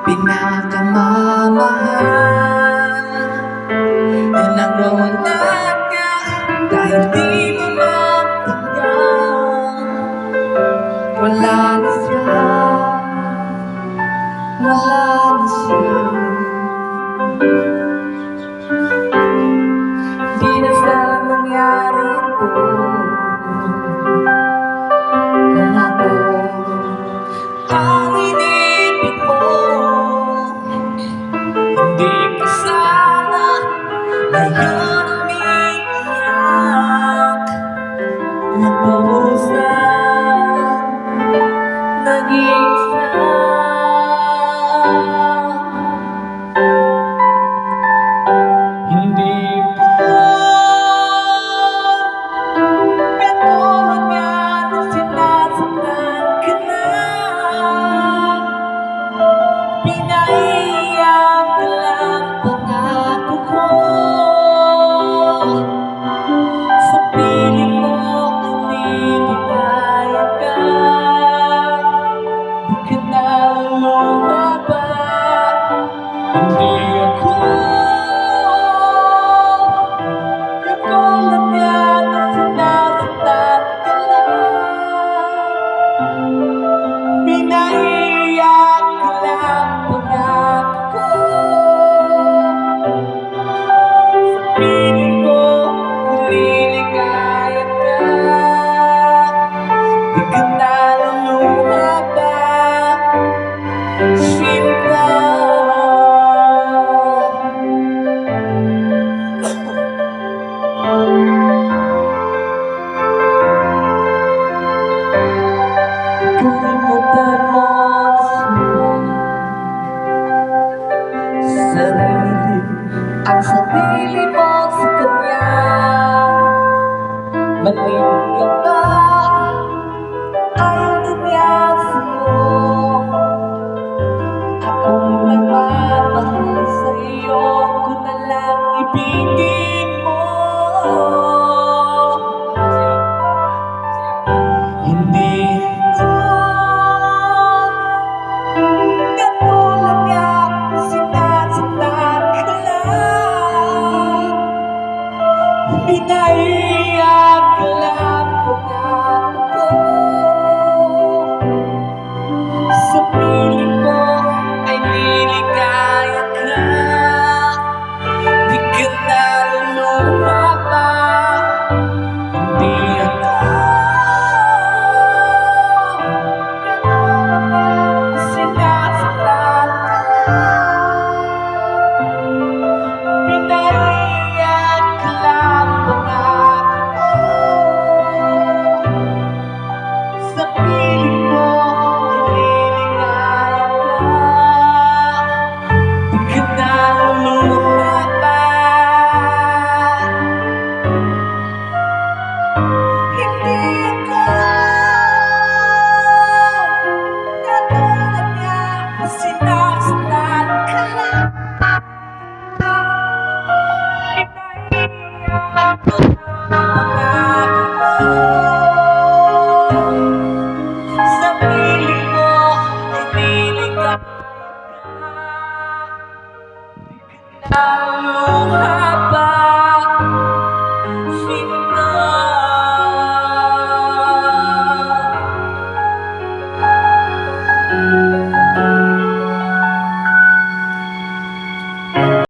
pinakamamahal na nawala ka dahil di mo matanggap. Wala na siya, wala na siya. Di na sana nangyari ito kung ako ang inibig mo. Hindi ka sana ngayon umiiyak, nagpausap, nag-iisa. Hindi po katulad nga nung sinasaktan ka na, pinaiyak ka lang pangako ko. Sa piling mo ang liligaya ka, di ka naluluha ba? Hindi ako katulad nga nung sinasaktan ka lang, pinaiyak ka lang pangako ko. Sa piling mo liligaya ka, di ka naluluha ba? Sinta. Kalimutan mo sarili, ang sarili mo sa kanya. Maling ka ba? Ayaw na niya sa'yo. Akong nagmamahal sa'yo, kung na lang ibigin mo. Hindi ko katulad nga sinasaktan ka lang, pinaiyak ka lang pangako ko. Sa piling mo ay liligaya ka, di ka naluluha ba? Hindi ako sinasaktan ka lang, pinaiyak ka lang pangako ko. Sa piling mo ay liligaya ka, di ka naluluha ba? Hindi ako katulad nga sinasaktan ka lang, pinaiyak ka lang pangako ko. Sa piling mo ay liligaya ka, di ka naluluha ba?